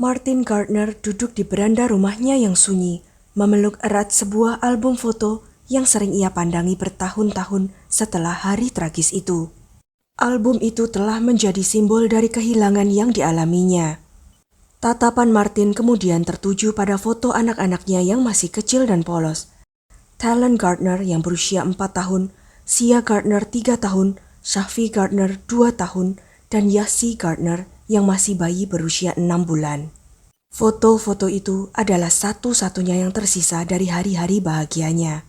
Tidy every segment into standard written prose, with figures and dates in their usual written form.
Martin Gardner duduk di beranda rumahnya yang sunyi, memeluk erat sebuah album foto yang sering ia pandangi bertahun-tahun setelah hari tragis itu. Album itu telah menjadi simbol dari kehilangan yang dialaminya. Tatapan Martin kemudian tertuju pada foto anak-anaknya yang masih kecil dan polos. Talon Gardner yang berusia 4 tahun, Sia Gardner 3 tahun, Shafi Gardner 2 tahun, dan Yassi Gardner yang masih bayi berusia 6 bulan. Foto-foto itu adalah satu-satunya yang tersisa dari hari-hari bahagianya.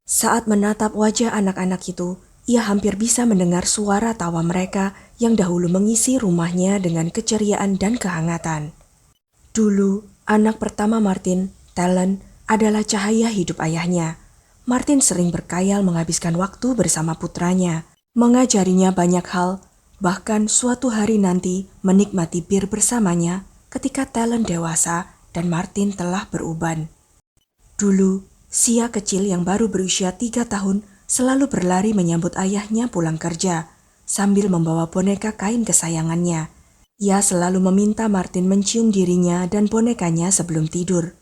Saat menatap wajah anak-anak itu, ia hampir bisa mendengar suara tawa mereka yang dahulu mengisi rumahnya dengan keceriaan dan kehangatan. Dulu, anak pertama Martin, Talon, adalah cahaya hidup ayahnya. Martin sering berkhayal menghabiskan waktu bersama putranya, mengajarinya banyak hal, bahkan suatu hari nanti menikmati bir bersamanya ketika Talon dewasa dan Martin telah beruban. Dulu, Sia kecil yang baru berusia 3 tahun selalu berlari menyambut ayahnya pulang kerja, sambil membawa boneka kain kesayangannya. Ia selalu meminta Martin mencium dirinya dan bonekanya sebelum tidur.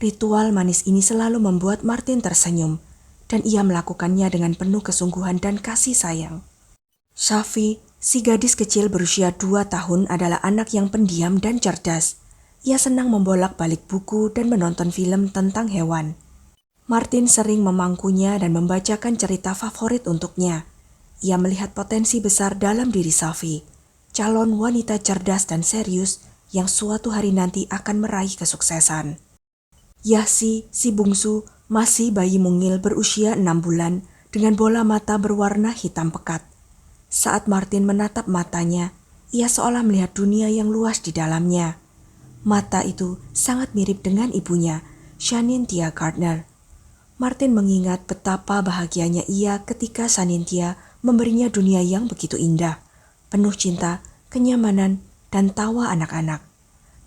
Ritual manis ini selalu membuat Martin tersenyum, dan ia melakukannya dengan penuh kesungguhan dan kasih sayang. Shafi, si gadis kecil berusia 2 tahun adalah anak yang pendiam dan cerdas. Ia senang membolak-balik buku dan menonton film tentang hewan. Martin sering memangkunya dan membacakan cerita favorit untuknya. Ia melihat potensi besar dalam diri Shafi, calon wanita cerdas dan serius yang suatu hari nanti akan meraih kesuksesan. Yassi, si bungsu, masih bayi mungil berusia 6 bulan dengan bola mata berwarna hitam pekat. Saat Martin menatap matanya, ia seolah melihat dunia yang luas di dalamnya. Mata itu sangat mirip dengan ibunya, Shanintia Gardner. Martin mengingat betapa bahagianya ia ketika Shanintia memberinya dunia yang begitu indah, penuh cinta, kenyamanan, dan tawa anak-anak.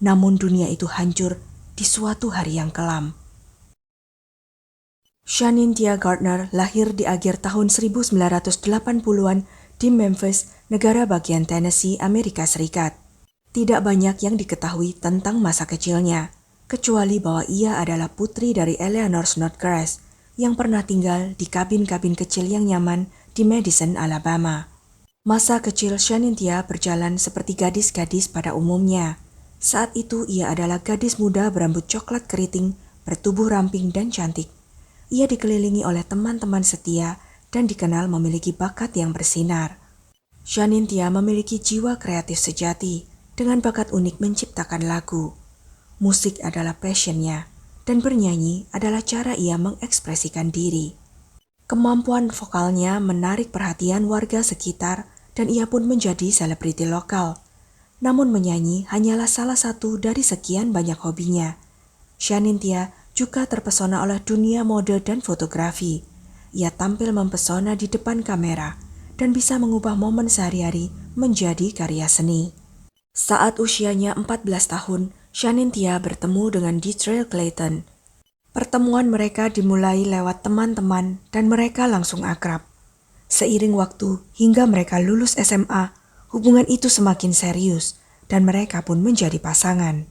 Namun dunia itu hancur di suatu hari yang kelam. Shanintia Gardner lahir di akhir tahun 1980-an di Memphis, negara bagian Tennessee, Amerika Serikat. Tidak banyak yang diketahui tentang masa kecilnya, kecuali bahwa ia adalah putri dari Eleanor Snodgrass yang pernah tinggal di kabin-kabin kecil yang nyaman di Madison, Alabama. Masa kecil Shanintia berjalan seperti gadis-gadis pada umumnya. Saat itu ia adalah gadis muda berambut coklat keriting, bertubuh ramping dan cantik. Ia dikelilingi oleh teman-teman setia dan dikenal memiliki bakat yang bersinar. Shanintia memiliki jiwa kreatif sejati dengan bakat unik menciptakan lagu. Musik adalah passionnya, dan bernyanyi adalah cara ia mengekspresikan diri. Kemampuan vokalnya menarik perhatian warga sekitar dan ia pun menjadi selebriti lokal. Namun menyanyi hanyalah salah satu dari sekian banyak hobinya. Shanintia juga terpesona oleh dunia mode dan fotografi. Ia tampil mempesona di depan kamera dan bisa mengubah momen sehari-hari menjadi karya seni. Saat usianya 14 tahun, Shanintia bertemu dengan Detrail Clayton. Pertemuan mereka dimulai lewat teman-teman dan mereka langsung akrab. Seiring waktu hingga mereka lulus SMA, hubungan itu semakin serius dan mereka pun menjadi pasangan.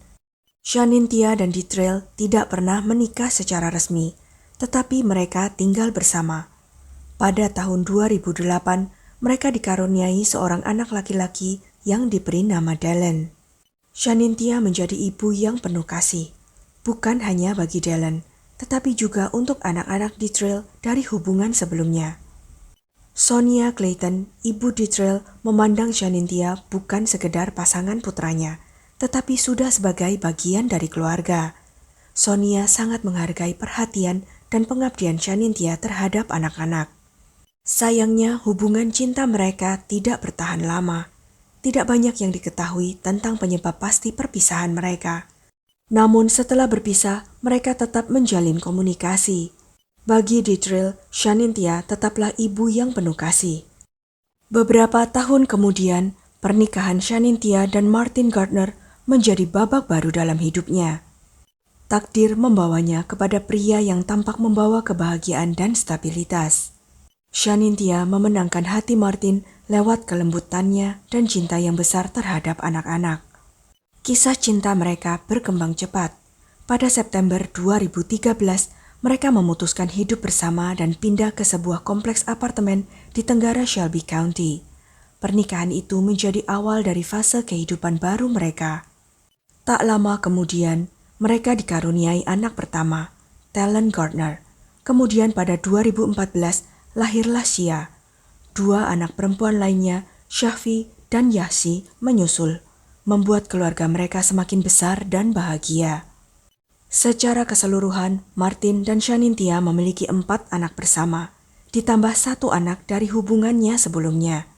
Shanintia dan Detrail tidak pernah menikah secara resmi, tetapi mereka tinggal bersama. Pada tahun 2008, mereka dikaruniai seorang anak laki-laki yang diberi nama Dylan. Shanintia menjadi ibu yang penuh kasih, bukan hanya bagi Dylan, tetapi juga untuk anak-anak Detrail dari hubungan sebelumnya. Sonia Clayton, ibu Detrail, memandang Shanintia bukan sekedar pasangan putranya, tetapi sudah sebagai bagian dari keluarga. Sonia sangat menghargai perhatian dan pengabdian Shanintia terhadap anak-anak. Sayangnya hubungan cinta mereka tidak bertahan lama. Tidak banyak yang diketahui tentang penyebab pasti perpisahan mereka. Namun setelah berpisah, mereka tetap menjalin komunikasi. Bagi Detrail, Shanintia tetaplah ibu yang penuh kasih. Beberapa tahun kemudian, pernikahan Shanintia dan Martin Gardner menjadi babak baru dalam hidupnya. Takdir membawanya kepada pria yang tampak membawa kebahagiaan dan stabilitas. Shanintia memenangkan hati Martin lewat kelembutannya dan cinta yang besar terhadap anak-anak. Kisah cinta mereka berkembang cepat. Pada September 2013, mereka memutuskan hidup bersama dan pindah ke sebuah kompleks apartemen di Tenggara Shelby County. Pernikahan itu menjadi awal dari fase kehidupan baru mereka. Tak lama kemudian, mereka dikaruniai anak pertama, Talon Gardner. Kemudian pada 2014, lahirlah Shia. Dua anak perempuan lainnya, Shaffi dan Yahsi, menyusul, membuat keluarga mereka semakin besar dan bahagia. Secara keseluruhan, Martin dan Shanintia memiliki 4 anak bersama, ditambah 1 anak dari hubungannya sebelumnya.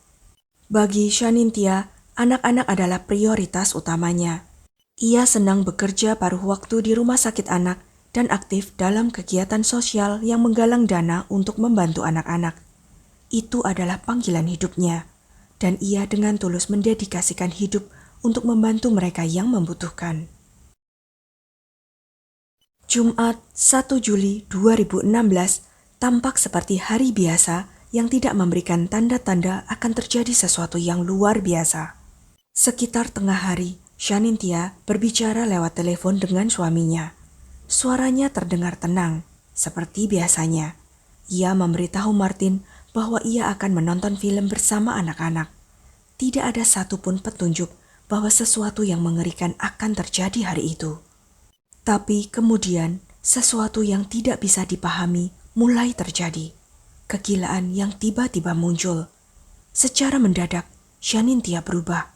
Bagi Shanintia, anak-anak adalah prioritas utamanya. Ia senang bekerja paruh waktu di rumah sakit anak dan aktif dalam kegiatan sosial yang menggalang dana untuk membantu anak-anak. Itu adalah panggilan hidupnya, dan ia dengan tulus mendedikasikan hidup untuk membantu mereka yang membutuhkan. Jumat 1 Juli 2016 tampak seperti hari biasa yang tidak memberikan tanda-tanda akan terjadi sesuatu yang luar biasa. Sekitar tengah hari, Shanintia berbicara lewat telepon dengan suaminya. Suaranya terdengar tenang, seperti biasanya. Ia memberitahu Martin bahwa ia akan menonton film bersama anak-anak. Tidak ada satupun petunjuk bahwa sesuatu yang mengerikan akan terjadi hari itu. Tapi kemudian, sesuatu yang tidak bisa dipahami mulai terjadi. Kegilaan yang tiba-tiba muncul. Secara mendadak, Shanintia berubah.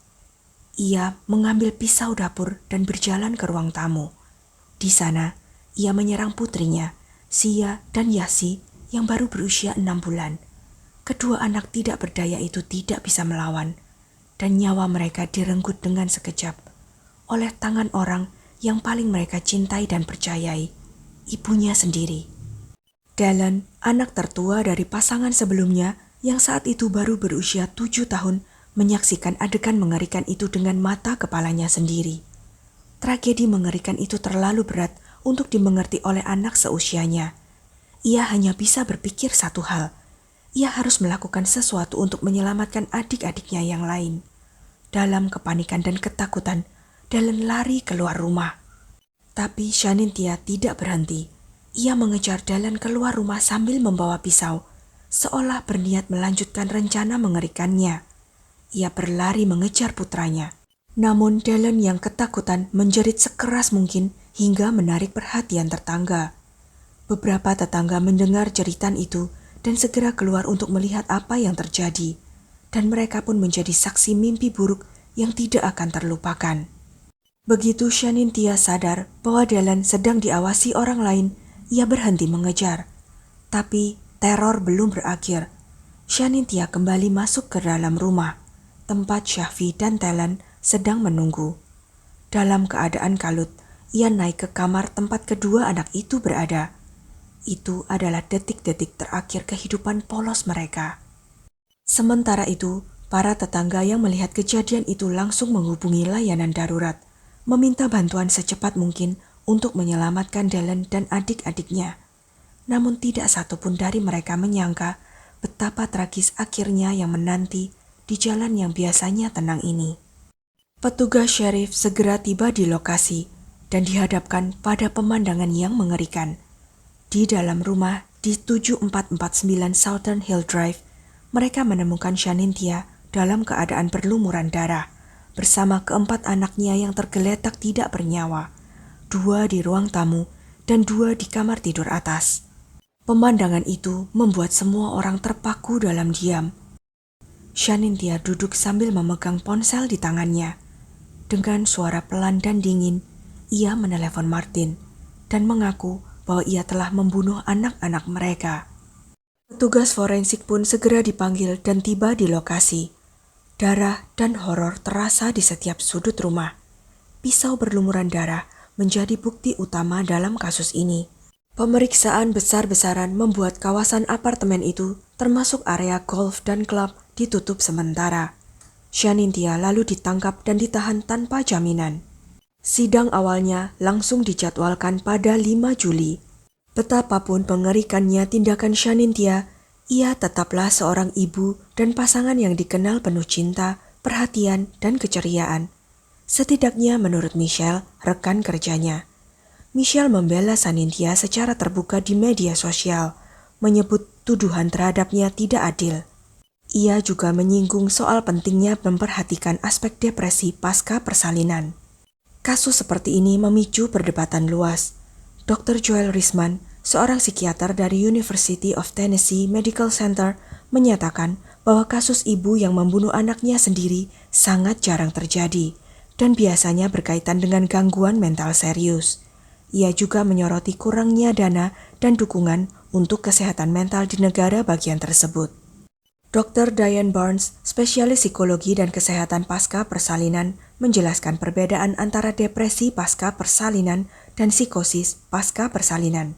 Ia mengambil pisau dapur dan berjalan ke ruang tamu. Di sana, ia menyerang putrinya, Shia dan Yahsi yang baru berusia 6 bulan. Kedua anak tidak berdaya itu tidak bisa melawan, dan nyawa mereka direnggut dengan sekejap oleh tangan orang yang paling mereka cintai dan percayai, ibunya sendiri. Talon, anak tertua dari pasangan sebelumnya yang saat itu baru berusia 7 tahun, menyaksikan adegan mengerikan itu dengan mata kepalanya sendiri. Tragedi mengerikan itu terlalu berat untuk dimengerti oleh anak seusianya. Ia hanya bisa berpikir satu hal. Ia harus melakukan sesuatu untuk menyelamatkan adik-adiknya yang lain. Dalam kepanikan dan ketakutan, Talon lari keluar rumah. Tapi Shanintia tidak berhenti. Ia mengejar Talon keluar rumah sambil membawa pisau, seolah berniat melanjutkan rencana mengerikannya. Ia berlari mengejar putranya. Namun Talon yang ketakutan menjerit sekeras mungkin hingga menarik perhatian tetangga. Beberapa tetangga mendengar jeritan itu dan segera keluar untuk melihat apa yang terjadi. Dan mereka pun menjadi saksi mimpi buruk yang tidak akan terlupakan. Begitu Shanintia sadar bahwa Talon sedang diawasi orang lain, ia berhenti mengejar. Tapi teror belum berakhir. Shanintia kembali masuk ke dalam rumah, tempat Shaffi dan Talon sedang menunggu. Dalam keadaan kalut, ia naik ke kamar tempat kedua anak itu berada. Itu adalah detik-detik terakhir kehidupan polos mereka. Sementara itu, para tetangga yang melihat kejadian itu langsung menghubungi layanan darurat, meminta bantuan secepat mungkin untuk menyelamatkan Talon dan adik-adiknya. Namun tidak satupun dari mereka menyangka betapa tragis akhirnya yang menanti di jalan yang biasanya tenang ini. Petugas sheriff segera tiba di lokasi dan dihadapkan pada pemandangan yang mengerikan. Di dalam rumah di 7449 Southern Hill Drive, mereka menemukan Shanintia dalam keadaan berlumuran darah bersama keempat anaknya yang tergeletak tidak bernyawa, 2 di ruang tamu dan 2 di kamar tidur atas. Pemandangan itu membuat semua orang terpaku dalam diam. Shanintia duduk sambil memegang ponsel di tangannya. Dengan suara pelan dan dingin, ia menelepon Martin dan mengaku bahwa ia telah membunuh anak-anak mereka. Petugas forensik pun segera dipanggil dan tiba di lokasi. Darah dan horor terasa di setiap sudut rumah. Pisau berlumuran darah menjadi bukti utama dalam kasus ini. Pemeriksaan besar-besaran membuat kawasan apartemen itu, termasuk area golf dan klub, ditutup sementara. Shanintia lalu ditangkap dan ditahan tanpa jaminan. Sidang awalnya langsung dijadwalkan pada 5 Juli. Betapapun mengerikannya tindakan Shanintia, ia tetaplah seorang ibu dan pasangan yang dikenal penuh cinta, perhatian, dan keceriaan. Setidaknya menurut Michelle, rekan kerjanya. Michelle membela Shanintya secara terbuka di media sosial, menyebut tuduhan terhadapnya tidak adil. Ia juga menyinggung soal pentingnya memperhatikan aspek depresi pasca persalinan. Kasus seperti ini memicu perdebatan luas. Dr. Joel Risman, seorang psikiater dari University of Tennessee Medical Center, menyatakan bahwa kasus ibu yang membunuh anaknya sendiri sangat jarang terjadi dan biasanya berkaitan dengan gangguan mental serius. Ia juga menyoroti kurangnya dana dan dukungan untuk kesehatan mental di negara bagian tersebut. Dr. Diane Barnes, spesialis psikologi dan kesehatan pasca persalinan, menjelaskan perbedaan antara depresi pasca persalinan dan psikosis pasca persalinan.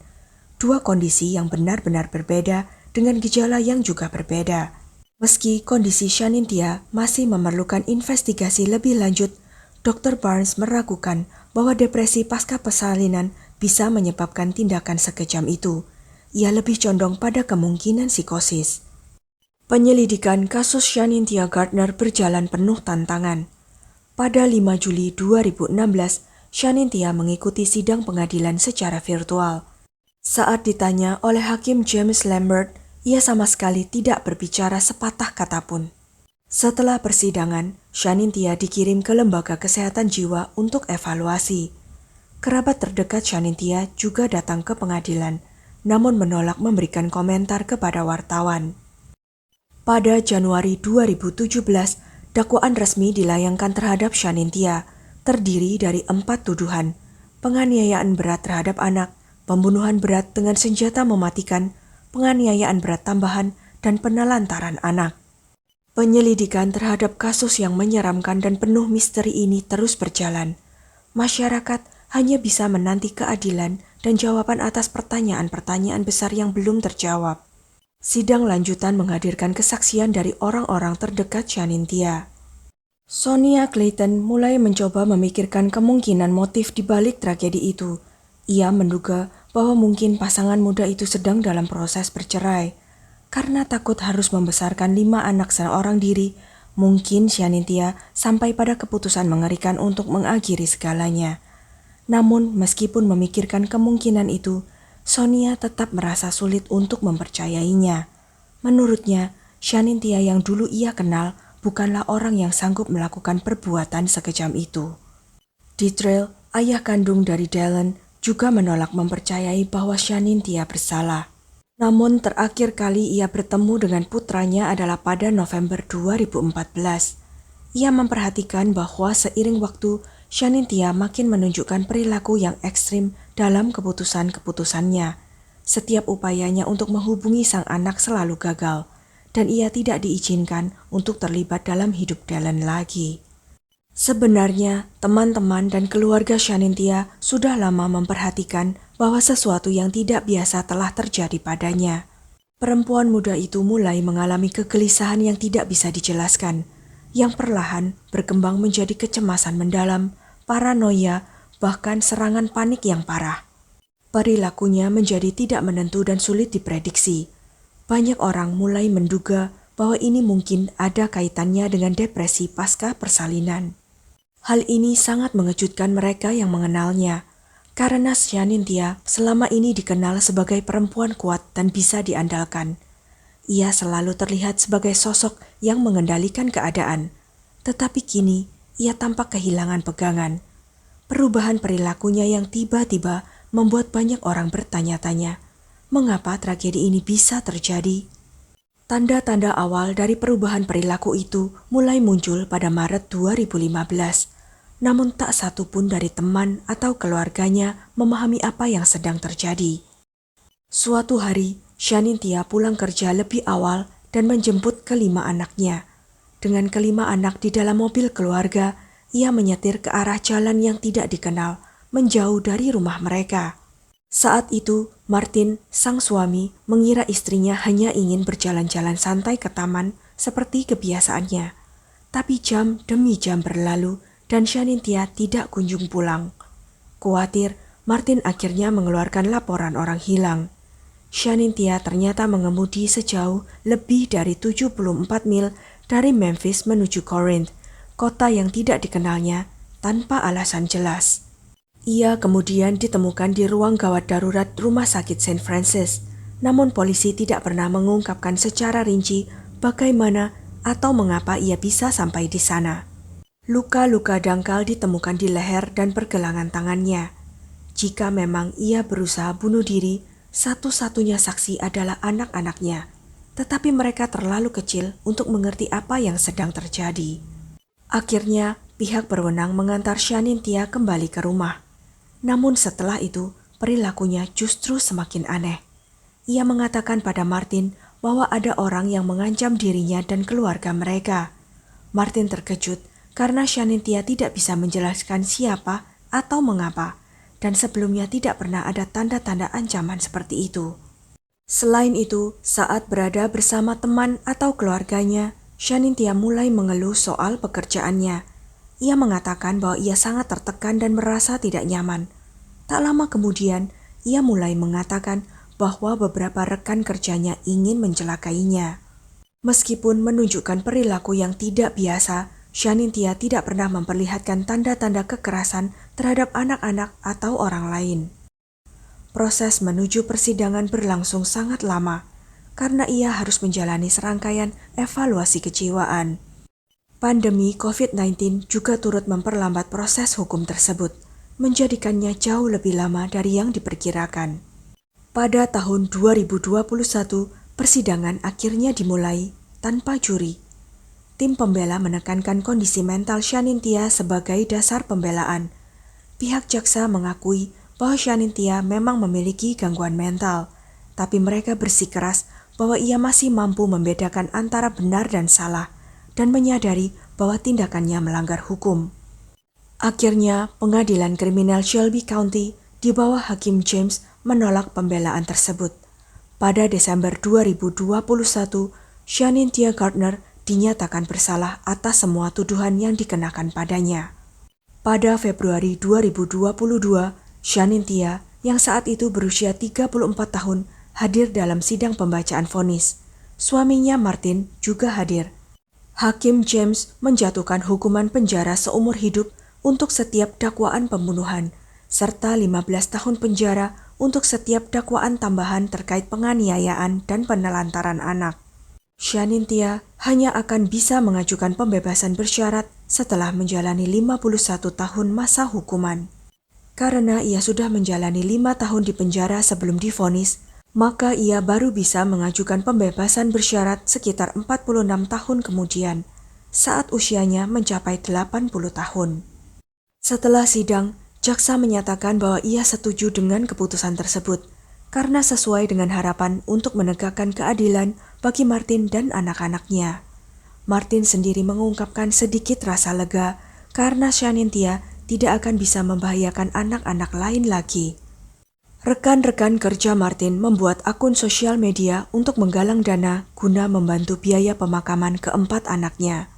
Dua kondisi yang benar-benar berbeda dengan gejala yang juga berbeda. Meski kondisi Shanintya masih memerlukan investigasi lebih lanjut, Dr. Barnes meragukan bahwa depresi pasca persalinan bisa menyebabkan tindakan sekejam itu. Ia lebih condong pada kemungkinan psikosis. Penyelidikan kasus Shanintya Gardner berjalan penuh tantangan. Pada 5 Juli 2016, Shanintya mengikuti sidang pengadilan secara virtual. Saat ditanya oleh Hakim James Lambert, ia sama sekali tidak berbicara sepatah kata pun. Setelah persidangan, Shanintya dikirim ke lembaga kesehatan jiwa untuk evaluasi. Kerabat terdekat Shanintya juga datang ke pengadilan, namun menolak memberikan komentar kepada wartawan. Pada Januari 2017, dakwaan resmi dilayangkan terhadap Shanintya, terdiri dari 4 tuduhan: penganiayaan berat terhadap anak, pembunuhan berat dengan senjata mematikan, penganiayaan berat tambahan, dan penelantaran anak. Penyelidikan terhadap kasus yang menyeramkan dan penuh misteri ini terus berjalan. Masyarakat hanya bisa menanti keadilan dan jawaban atas pertanyaan-pertanyaan besar yang belum terjawab. Sidang lanjutan menghadirkan kesaksian dari orang-orang terdekat Shanintya. Sonia Clayton mulai mencoba memikirkan kemungkinan motif di balik tragedi itu. Ia menduga bahwa mungkin pasangan muda itu sedang dalam proses bercerai. Karena takut harus membesarkan 5 anak seorang diri, mungkin Shanintya sampai pada keputusan mengerikan untuk mengakhiri segalanya. Namun meskipun memikirkan kemungkinan itu, Sonia tetap merasa sulit untuk mempercayainya. Menurutnya, Shanintya yang dulu ia kenal bukanlah orang yang sanggup melakukan perbuatan sekejam itu. Detrell, ayah kandung dari Dylan, juga menolak mempercayai bahwa Shanintya bersalah. Namun terakhir kali ia bertemu dengan putranya adalah pada November 2014. Ia memperhatikan bahwa seiring waktu, Shanintya makin menunjukkan perilaku yang ekstrim dalam keputusan-keputusannya. Setiap upayanya untuk menghubungi sang anak selalu gagal, dan ia tidak diizinkan untuk terlibat dalam hidup Dylan lagi. Sebenarnya, teman-teman dan keluarga Shanintya sudah lama memperhatikan bahwa sesuatu yang tidak biasa telah terjadi padanya. Perempuan muda itu mulai mengalami kegelisahan yang tidak bisa dijelaskan, yang perlahan berkembang menjadi kecemasan mendalam, paranoia, bahkan serangan panik yang parah. Perilakunya menjadi tidak menentu dan sulit diprediksi. Banyak orang mulai menduga bahwa ini mungkin ada kaitannya dengan depresi pasca persalinan. Hal ini sangat mengejutkan mereka yang mengenalnya, karena Shanintya selama ini dikenal sebagai perempuan kuat dan bisa diandalkan. Ia selalu terlihat sebagai sosok yang mengendalikan keadaan, tetapi kini ia tampak kehilangan pegangan. Perubahan perilakunya yang tiba-tiba membuat banyak orang bertanya-tanya, mengapa tragedi ini bisa terjadi? Tanda-tanda awal dari perubahan perilaku itu mulai muncul pada Maret 2015. Namun tak satu pun dari teman atau keluarganya memahami apa yang sedang terjadi. Suatu hari, Shanintya pulang kerja lebih awal dan menjemput kelima anaknya. Dengan kelima anak di dalam mobil keluarga, ia menyetir ke arah jalan yang tidak dikenal, menjauh dari rumah mereka. Saat itu, Martin, sang suami, mengira istrinya hanya ingin berjalan-jalan santai ke taman seperti kebiasaannya. Tapi jam demi jam berlalu, dan Shanintya tidak kunjung pulang. Khawatir, Martin akhirnya mengeluarkan laporan orang hilang. Shanintya ternyata mengemudi sejauh lebih dari 74 mil dari Memphis menuju Corinth, kota yang tidak dikenalnya, tanpa alasan jelas. Ia kemudian ditemukan di ruang gawat darurat Rumah Sakit St. Francis, namun polisi tidak pernah mengungkapkan secara rinci bagaimana atau mengapa ia bisa sampai di sana. Luka-luka dangkal ditemukan di leher dan pergelangan tangannya. Jika memang ia berusaha bunuh diri, satu-satunya saksi adalah anak-anaknya, tetapi mereka terlalu kecil untuk mengerti apa yang sedang terjadi. Akhirnya, pihak berwenang mengantar Shanintia kembali ke rumah. Namun setelah itu, perilakunya justru semakin aneh. Ia mengatakan pada Martin bahwa ada orang yang mengancam dirinya dan keluarga mereka. Martin terkejut karena Shanintia tidak bisa menjelaskan siapa atau mengapa, dan sebelumnya tidak pernah ada tanda-tanda ancaman seperti itu. Selain itu, saat berada bersama teman atau keluarganya, Shanintia mulai mengeluh soal pekerjaannya. Ia mengatakan bahwa ia sangat tertekan dan merasa tidak nyaman. Tak lama kemudian, ia mulai mengatakan bahwa beberapa rekan kerjanya ingin mencelakainya. Meskipun menunjukkan perilaku yang tidak biasa, Shanintia tidak pernah memperlihatkan tanda-tanda kekerasan terhadap anak-anak atau orang lain. Proses menuju persidangan berlangsung sangat lama, karena ia harus menjalani serangkaian evaluasi kejiwaan. Pandemi COVID-19 juga turut memperlambat proses hukum tersebut, menjadikannya jauh lebih lama dari yang diperkirakan. Pada tahun 2021, persidangan akhirnya dimulai tanpa juri. Tim pembela menekankan kondisi mental Shanintia sebagai dasar pembelaan. Pihak jaksa mengakui bahwa Shanintia memang memiliki gangguan mental, tapi mereka bersikeras bahwa ia masih mampu membedakan antara benar dan salah dan menyadari bahwa tindakannya melanggar hukum. Akhirnya, Pengadilan Kriminal Shelby County di bawah Hakim James menolak pembelaan tersebut. Pada Desember 2021, Shanintia Gardner dinyatakan bersalah atas semua tuduhan yang dikenakan padanya. Pada Februari 2022, Shanintia yang saat itu berusia 34 tahun hadir dalam sidang pembacaan vonis. Suaminya Martin juga hadir. Hakim James menjatuhkan hukuman penjara seumur hidup untuk setiap dakwaan pembunuhan, serta 15 tahun penjara untuk setiap dakwaan tambahan terkait penganiayaan dan penelantaran anak. Shanintia hanya akan bisa mengajukan pembebasan bersyarat setelah menjalani 51 tahun masa hukuman. Karena ia sudah menjalani 5 tahun di penjara sebelum divonis, maka ia baru bisa mengajukan pembebasan bersyarat sekitar 46 tahun kemudian, saat usianya mencapai 80 tahun. Setelah sidang, jaksa menyatakan bahwa ia setuju dengan keputusan tersebut, karena sesuai dengan harapan untuk menegakkan keadilan bagi Martin dan anak-anaknya. Martin sendiri mengungkapkan sedikit rasa lega karena Shanintia tidak akan bisa membahayakan anak-anak lain lagi. Rekan-rekan kerja Martin membuat akun sosial media untuk menggalang dana guna membantu biaya pemakaman keempat anaknya.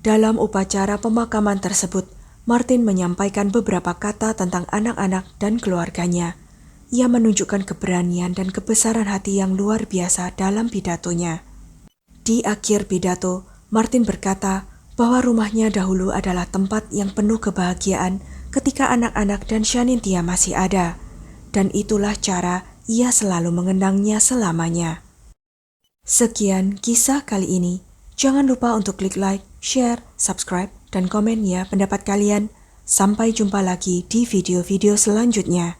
Dalam upacara pemakaman tersebut, Martin menyampaikan beberapa kata tentang anak-anak dan keluarganya. Ia menunjukkan keberanian dan kebesaran hati yang luar biasa dalam pidatonya. Di akhir pidato, Martin berkata bahwa rumahnya dahulu adalah tempat yang penuh kebahagiaan ketika anak-anak dan Shanintia masih ada, dan itulah cara ia selalu mengenangnya selamanya. Sekian kisah kali ini. Jangan lupa untuk klik like, share, subscribe, dan komen ya pendapat kalian. Sampai jumpa lagi di video-video selanjutnya.